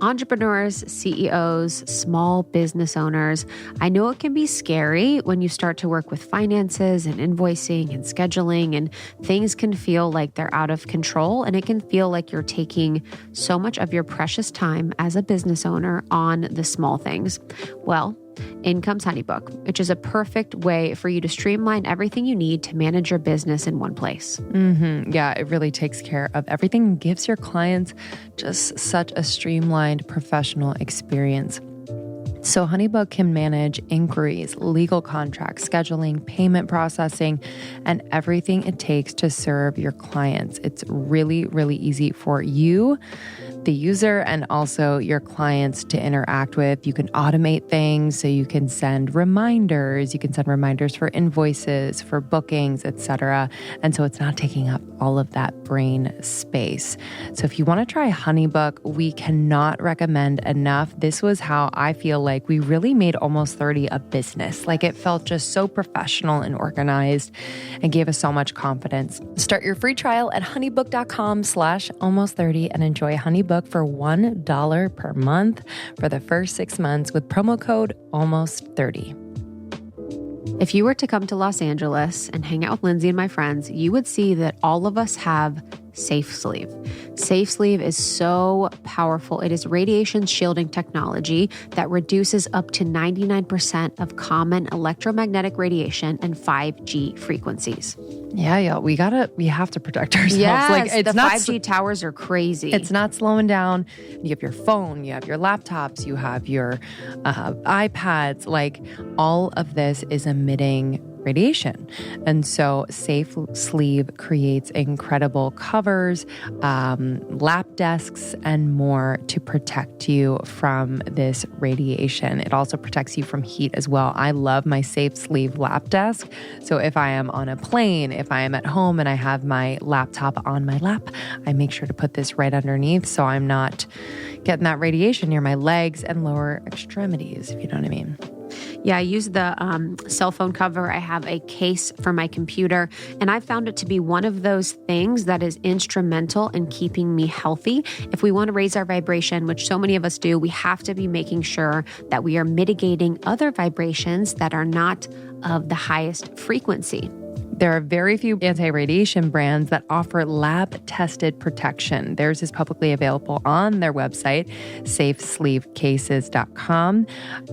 entrepreneurs, CEOs, small business owners, I know it can be scary when you start to work with finances and invoicing and scheduling, and things can feel like they're out of control, and it can feel like you're taking so much of your precious time as a business owner on the small things. Well, in comes Honeybook, which is a perfect way for you to streamline everything you need to manage your business in one place. Yeah, it really takes care of everything and gives your clients just such a streamlined professional experience. So Honeybook can manage inquiries, legal contracts, scheduling, payment processing, and everything it takes to serve your clients. It's really, really easy for you, the user, and also your clients to interact with. You can automate things, so you can send reminders. You can send reminders for invoices, for bookings, etc. And so it's not taking up all of that brain space. So if you want to try Honeybook, we cannot recommend enough. This was how I feel like we really made Almost 30 a business. Like it felt just so professional and organized and gave us so much confidence. Start your free trial at honeybook.com/almost30 and enjoy Honeybook for $1 per month for the first 6 months with promo code almost30. If you were to come to Los Angeles and hang out with Lindsey and my friends, you would see that all of us have Safe Sleeve. Safe Sleeve is so powerful. It is radiation shielding technology that reduces up to 99% of common electromagnetic radiation and 5G frequencies. Yeah, we have to protect ourselves. Yes, like it's the not 5G towers are crazy. It's not slowing down. You have your phone, you have your laptops, you have your iPads. Like all of this is emitting radiation. And so Safe Sleeve creates incredible covers, lap desks, and more to protect you from this radiation. It also protects you from heat as well. I love my Safe Sleeve lap desk. So if I am on a plane, if I am at home and I have my laptop on my lap, I make sure to put this right underneath so I'm not getting that radiation near my legs and lower extremities, if you know what I mean. Yeah, I use the cell phone cover. I have a case for my computer, and I found it to be one of those things that is instrumental in keeping me healthy. If we want to raise our vibration, which so many of us do, we have to be making sure that we are mitigating other vibrations that are not of the highest frequency. There are very few anti-radiation brands that offer lab-tested protection. Theirs is publicly available on their website, safesleevecases.com.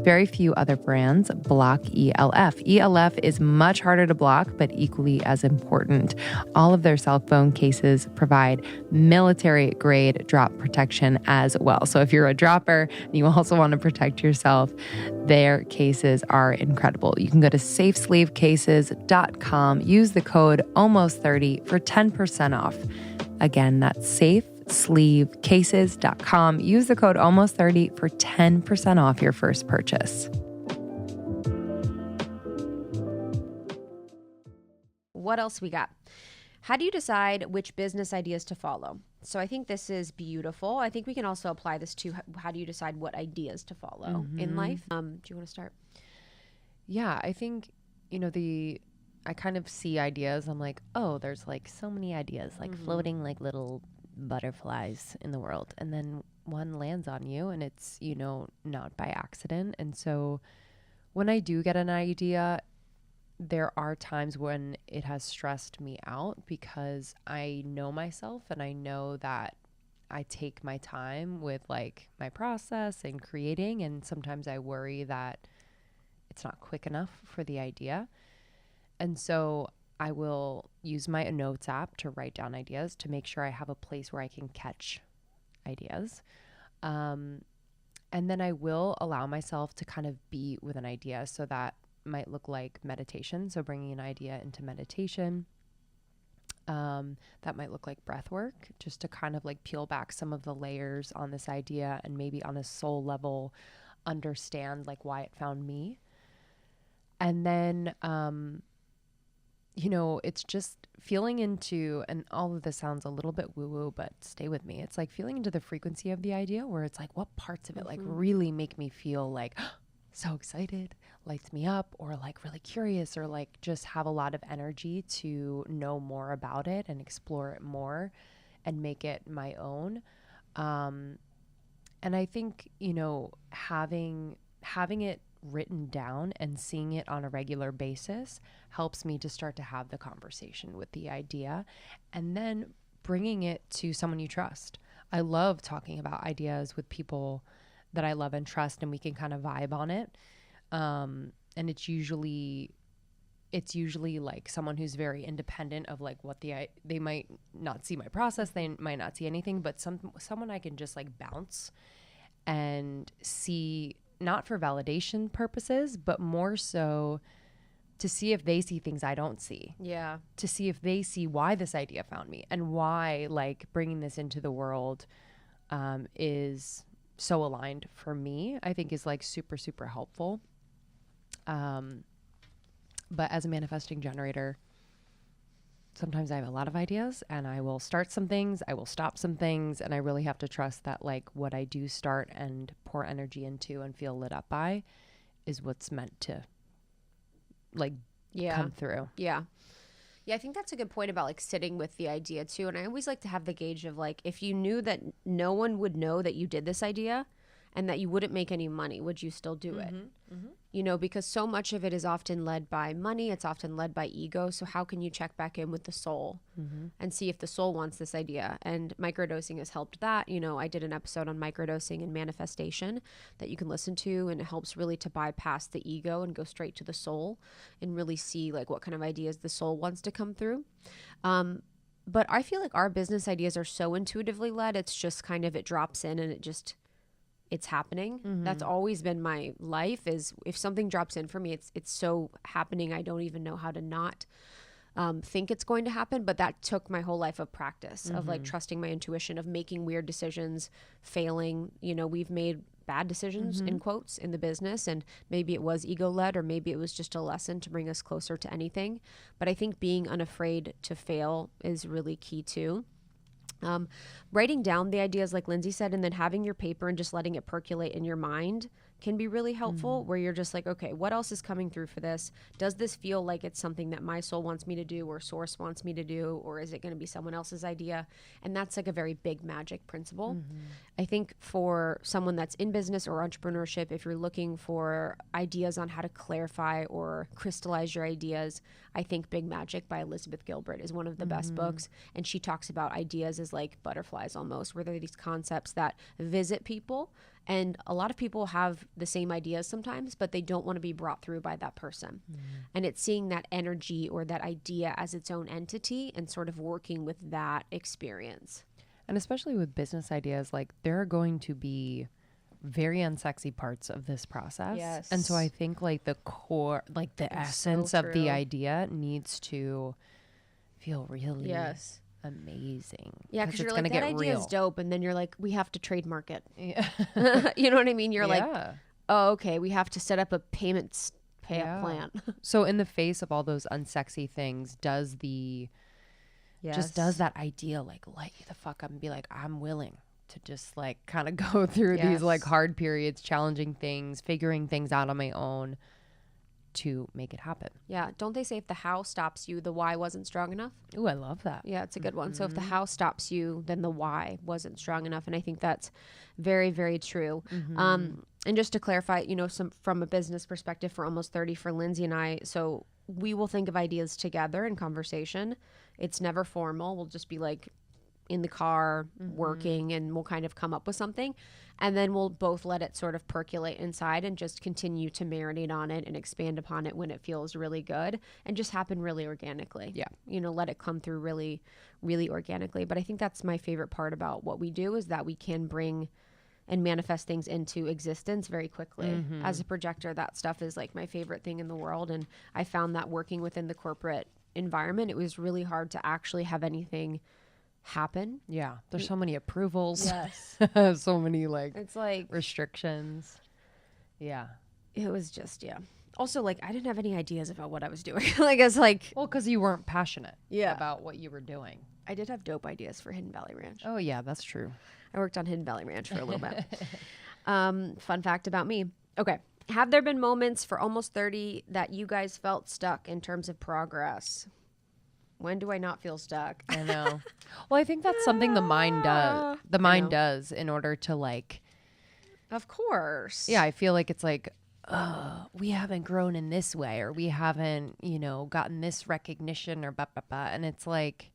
Very few other brands block ELF. ELF is much harder to block, but equally as important. All of their cell phone cases provide military-grade drop protection as well. So if you're a dropper and you also want to protect yourself, their cases are incredible. You can go to safesleevecases.com. Use the code almost30 for 10% off. Again, that's safesleevecases.com. Use the code almost30 for 10% off your first purchase. What else we got? How do you decide which business ideas to follow? So I think this is beautiful. I think we can also apply this to how do you decide what ideas to follow in life? Do you want to start? Yeah, I think, I kind of see ideas. I'm like, oh, there's like so many ideas, like floating like little butterflies in the world. And then one lands on you and it's, not by accident. And so when I do get an idea, there are times when it has stressed me out because I know myself and I know that I take my time with like my process and creating, and sometimes I worry that it's not quick enough for the idea. And so I will use my notes app to write down ideas to make sure I have a place where I can catch ideas. And then I will allow myself to kind of be with an idea. So that might look like meditation. So bringing an idea into meditation. That might look like breath work, just to kind of like peel back some of the layers on this idea and maybe on a soul level understand like why it found me. And then, you know, it's just feeling into, and all of this sounds a little bit woo-woo, but stay with me. It's like feeling into the frequency of the idea where it's like, what parts of it like really make me feel like so excited, lights me up, or like really curious, or like just have a lot of energy to know more about it and explore it more and make it my own. And I think, you know, having it written down and seeing it on a regular basis helps me to start to have the conversation with the idea and then bringing it to someone you trust. I love talking about ideas with people that I love and trust, and we can kind of vibe on it. And it's usually like someone who's very independent of like what they might not see my process. They might not see anything, but someone I can just like bounce and see, not for validation purposes, but more so to see if they see things I don't see. Yeah. To see if they see why this idea found me and why like bringing this into the world is so aligned for me, I think is like super, super helpful. But as a manifesting generator, sometimes I have a lot of ideas and I will start some things, I will stop some things, and I really have to trust that like what I do start and pour energy into and feel lit up by is what's meant to like come through. Yeah. Yeah, I think that's a good point about like sitting with the idea too. And I always like to have the gauge of like, if you knew that no one would know that you did this idea and that you wouldn't make any money, would you still do it? You know, because so much of it is often led by money. It's often led by ego. So how can you check back in with the soul and see if the soul wants this idea? And microdosing has helped that. You know, I did an episode on microdosing and manifestation that you can listen to, and it helps really to bypass the ego and go straight to the soul and really see like what kind of ideas the soul wants to come through. But I feel like our business ideas are so intuitively led. It's just kind of, it drops in and it's happening. That's always been my life, is if something drops in for me, it's so happening. I don't even know how to not think it's going to happen. But that took my whole life of practice of like trusting my intuition, of making weird decisions, failing. You know, we've made bad decisions in quotes in the business, and maybe it was ego led, or maybe it was just a lesson to bring us closer to anything. But I think being unafraid to fail is really key too. Writing down the ideas like Lindsey said, and then having your paper and just letting it percolate in your mind can be really helpful, where you're just like, okay, what else is coming through for this? Does this feel like it's something that my soul wants me to do, or source wants me to do, or is it going to be someone else's idea? And that's like a very big magic principle. I think for someone that's in business or entrepreneurship, if you're looking for ideas on how to clarify or crystallize your ideas, I think Big Magic by Elizabeth Gilbert is one of the best books. And she talks about ideas as like butterflies almost, where they're these concepts that visit people. And a lot of people have the same ideas sometimes, but they don't want to be brought through by that person. And it's seeing that energy or that idea as its own entity and sort of working with that experience. And especially with business ideas, like there are going to be very unsexy parts of this process. Yes. And so I think like the core, like the essence of the idea needs to feel really amazing. Yeah, because you're like, that idea is dope, and then you're like, we have to trademark it. Yeah. You know what I mean? You're like, oh, okay, we have to set up a payout plan. So in the face of all those unsexy things, does that idea like light you the fuck up and be like, I'm willing to just like kind of go through these like hard periods, challenging things, figuring things out on my own to make it happen. Yeah. Don't they say if the how stops you, the why wasn't strong enough? Ooh, I love that. Yeah, it's a good one. So if the how stops you, then the why wasn't strong enough. And I think that's very, very true. And just to clarify, you know, from a business perspective, for almost 30 for Lindsey and I, so we will think of ideas together in conversation. It's never formal. We'll just be like in the car working, and we'll kind of come up with something. And then we'll both let it sort of percolate inside and just continue to marinate on it and expand upon it when it feels really good, and just happen really organically. Yeah. You know, let it come through really, really organically. But I think that's my favorite part about what we do, is that we can bring and manifest things into existence very quickly. As a projector, that stuff is like my favorite thing in the world. And I found that working within the corporate environment, it was really hard to actually have anything happen. Yeah. There's so many approvals. Yes. So many like It's like, restrictions. Yeah. it was just, yeah. Also, like, I didn't have any ideas about what I was doing. Like, it's like, Well, because you weren't passionate Yeah. about what you were doing. I did have dope ideas for Hidden Valley Ranch. Oh, yeah, that's true. I worked on Hidden Valley Ranch for a little bit. Fun fact about me. Okay. Have there been moments for almost 30 that you guys felt stuck in terms of progress? When do I not feel stuck? I know. Well, I think that's something the mind does. The I mind know. does in order to like, Of course. yeah, I feel like it's like, we haven't grown in this way, or we haven't, you know, gotten this recognition, or blah, blah, blah. And it's like,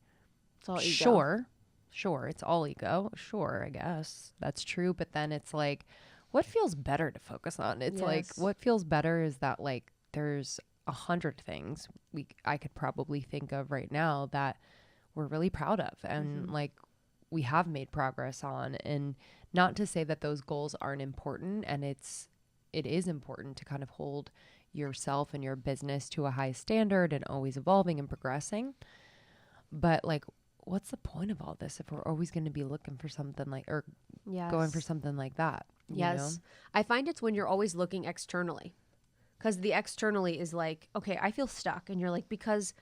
It's all ego. sure, it's all ego. Sure, I guess that's true. But then it's like, what feels better to focus on? It's like, Yes. what feels better is that like there's 100 things I could probably think of right now that we're really proud of, and like we have made progress on. And not to say that those goals aren't important, and it is important to kind of hold yourself and your business to a high standard and always evolving and progressing. But like, what's the point of all this if we're always going to be looking for something like, or Yes. going for something like that? you Yes. know? I find it's when you're always looking externally, because the externally is like, okay, I feel stuck. And you're like, because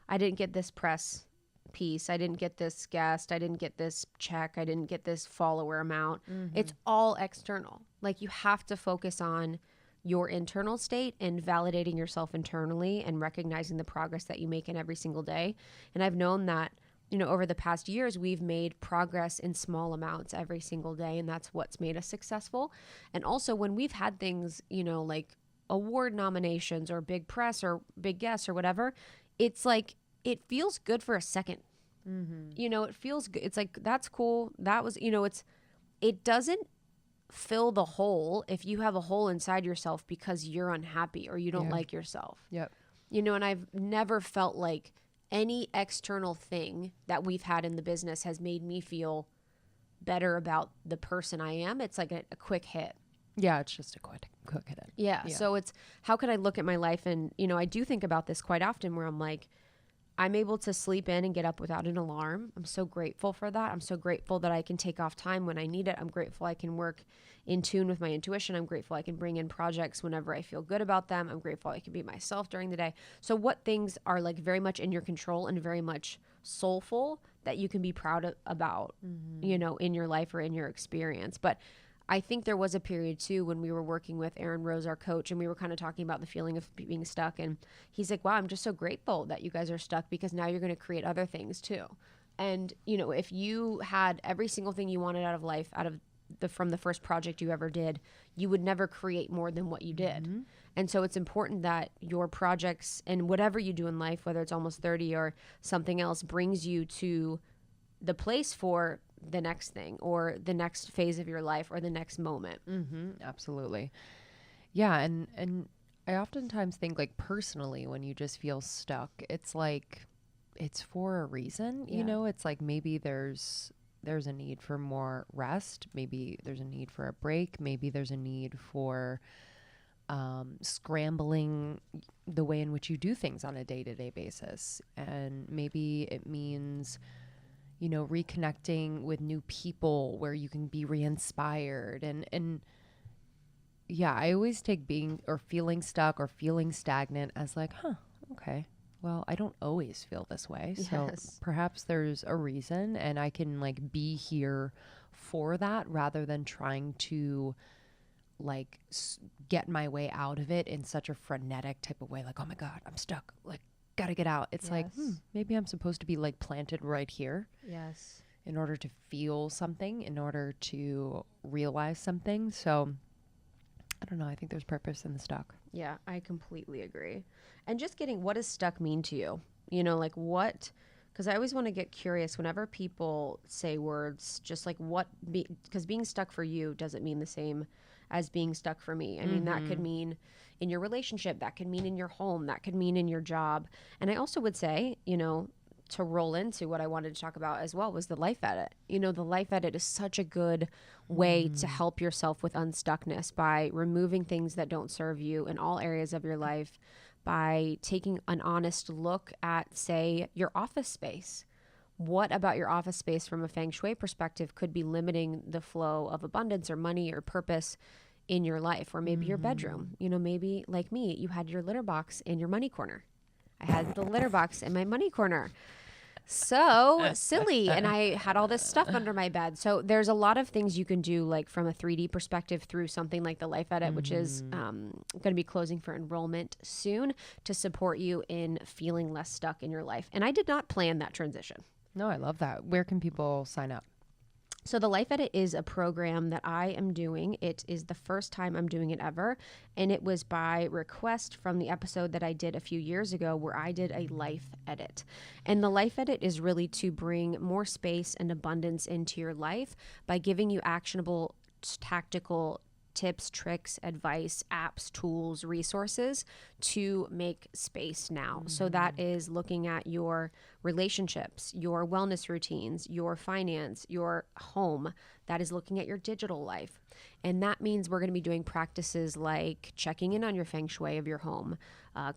I didn't get this press piece, I didn't get this guest, I didn't get this check, I didn't get this follower amount. It's all external. Like, you have to focus on your internal state and validating yourself internally and recognizing the progress that you make in every single day. And I've known that, you know, over the past years, we've made progress in small amounts every single day. And that's what's made us successful. And also when we've had things, you know, like award nominations or big press or big guests or whatever, it's like, it feels good for a second. You know, it feels good. It's like, that's cool. That was, you know, it doesn't fill the hole if you have a hole inside yourself because you're unhappy or you don't like yourself. Yep. You know, and I've never felt like any external thing that we've had in the business has made me feel better about the person I am. It's like a quick hit. Yeah, it's just a quick hit. Yeah. So it's, how can I look at my life? And, you know, I do think about this quite often where I'm like, I'm able to sleep in and get up without an alarm. I'm so grateful for that. I'm so grateful that I can take off time when I need it. I'm grateful I can work in tune with my intuition. I'm grateful I can bring in projects whenever I feel good about them. I'm grateful I can be myself during the day. So what things are like very much in your control and very much soulful that you can be proud of, about, you know, in your life or in your experience. But I think there was a period too when we were working with Aaron Rose, our coach, and we were kind of talking about the feeling of being stuck. And he's like, wow, I'm just so grateful that you guys are stuck because now you're going to create other things too. And, you know, if you had every single thing you wanted out of life, from the first project you ever did, you would never create more than what you did. And so it's important that your projects and whatever you do in life, whether it's almost 30 or something else, brings you to the place for the next thing or the next phase of your life or the next moment. Absolutely. Yeah. And I oftentimes think, like, personally, when you just feel stuck, it's like, it's for a reason, you know. It's like, maybe there's a need for more rest. Maybe there's a need for a break. Maybe there's a need for scrambling the way in which you do things on a day-to-day basis. And maybe it means, you know, reconnecting with new people where you can be re-inspired. And yeah, I always take being or feeling stuck or feeling stagnant as like, okay, well, I don't always feel this way. So perhaps there's a reason, and I can like be here for that rather than trying to like get my way out of it in such a frenetic type of way. Like, oh my God, I'm stuck. Like, gotta get out. It's like, maybe I'm supposed to be like planted right here. Yes. In order to feel something, in order to realize something. So don't know. I think there's purpose in the stuck. Yeah, I completely agree. And just getting, what does stuck mean to you? You know, like what, because I always want to get curious whenever people say words, just like because being stuck for you doesn't mean the same as being stuck for me. I mean, that could mean in your relationship, that could mean in your home, that could mean in your job. And I also would say, you know, to roll into what I wanted to talk about as well was the life edit. You know, the life edit is such a good way to help yourself with unstuckness by removing things that don't serve you in all areas of your life, by taking an honest look at, say, your office space. What about your office space from a feng shui perspective could be limiting the flow of abundance or money or purpose in your life? Or maybe your bedroom. You know, maybe like me, you had your litter box in your money corner. I had the litter box in my money corner. So silly. And I had all this stuff under my bed. So there's a lot of things you can do, like from a 3D perspective through something like the Life Edit, which is going to be closing for enrollment soon, to support you in feeling less stuck in your life. And I did not plan that transition. No, I love that. Where can people sign up? So the Life Edit is a program that I am doing. It is the first time I'm doing it ever. And it was by request from the episode that I did a few years ago where I did a life edit. And the Life Edit is really to bring more space and abundance into your life by giving you actionable, tactical tips, tricks, advice, apps, tools, resources to make space now. So that is looking at your relationships, your wellness routines, your finance, your home. That is looking at your digital life. And that means we're going to be doing practices like checking in on your feng shui of your home,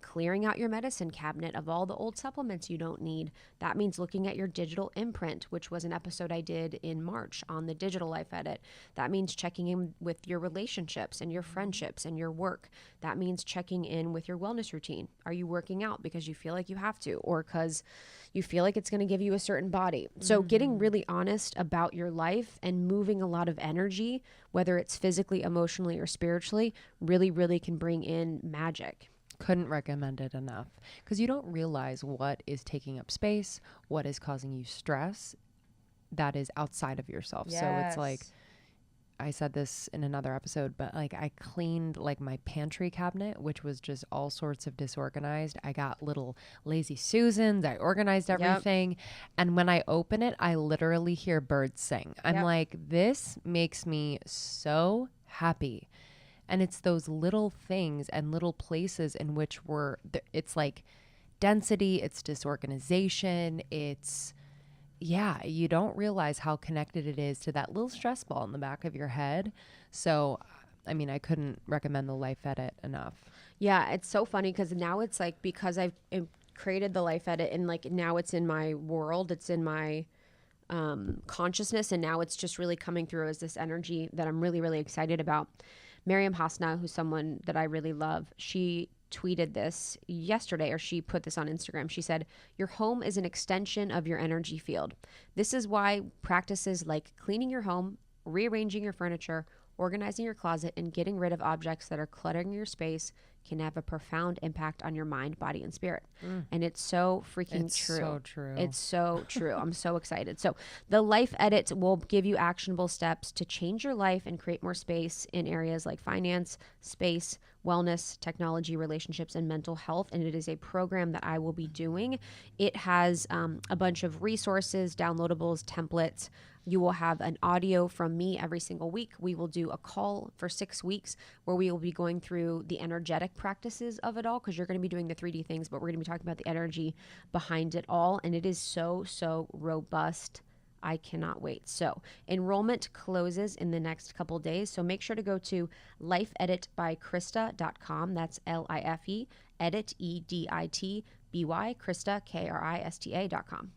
clearing out your medicine cabinet of all the old supplements you don't need. That means looking at your digital imprint, which was an episode I did in March on the digital life edit. That means checking in with your relationships and your friendships and your work. That means checking in with your wellness routine. Are you working out because you feel like you have to, or because you feel like it's going to give you a certain body? So getting really honest about your life and moving a lot of energy, whether it's physically, emotionally, or spiritually, really, really can bring in magic. Couldn't recommend it enough, because you don't realize what is taking up space, what is causing you stress that is outside of yourself. Yes. So it's like, I said this in another episode, but like I cleaned like my pantry cabinet, which was just all sorts of disorganized. I got little lazy Susans. I organized everything. And when I open it, I literally hear birds sing. I'm like, this makes me so happy. And it's those little things and little places in which it's like density, it's disorganization, it's, you don't realize how connected it is to that little stress ball in the back of your head. So, I mean, I couldn't recommend the Life Edit enough. Yeah, it's so funny because now it's like, because I've created the Life Edit and like now it's in my world, it's in my consciousness, and now it's just really coming through as this energy that I'm really, really excited about. Miriam Hasna, who's someone that I really love, she tweeted this yesterday, or she put this on Instagram. She said, your home is an extension of your energy field. This is why practices like cleaning your home, rearranging your furniture, organizing your closet, and getting rid of objects that are cluttering your space can have a profound impact on your mind, body, and spirit. And it's so freaking true. It's so true. It's so true. I'm so excited. So the Life Edit will give you actionable steps to change your life and create more space in areas like finance, space, wellness, technology, relationships, and mental health. And it is a program that I will be doing. It has a bunch of resources, downloadables, templates. You will have an audio from me every single week. We will do a call for 6 weeks where we will be going through the energetic practices of it all, because you're going to be doing the 3D things, but we're going to be talking about the energy behind it all. And it is so, so robust. I cannot wait. So enrollment closes in the next couple days. So make sure to go to lifeeditbykrista.com. That's LIFE, edit, EDITBY, Krista, KRISTA.com.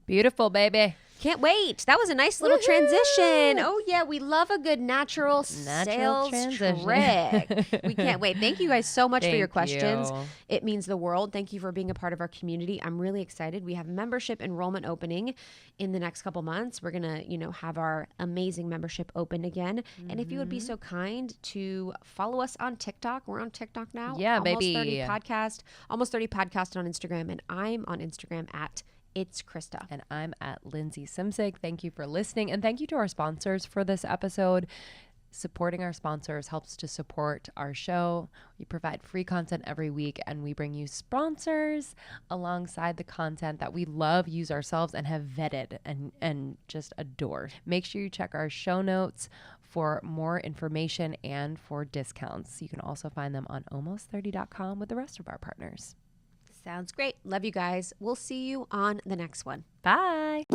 Beautiful, baby. Can't wait. That was a nice little transition. Oh, yeah. We love a good natural sales transition. trick. We can't wait. Thank you guys so much for your Thank questions. you. It means the world. Thank you for being a part of our community. I'm really excited. We have membership enrollment opening in the next couple months. We're going to, have our amazing membership open again. And if you would be so kind to follow us on TikTok. We're on TikTok now. Yeah, almost baby. 30 podcast on Instagram. And I'm on Instagram at It's Krista. And I'm at Lindsey Simcik. Thank you for listening. And thank you to our sponsors for this episode. Supporting our sponsors helps to support our show. We provide free content every week, and we bring you sponsors alongside the content that we love, use ourselves, and have vetted and just adore. Make sure you check our show notes for more information and for discounts. You can also find them on almost30.com with the rest of our partners. Sounds great. Love you guys. We'll see you on the next one. Bye.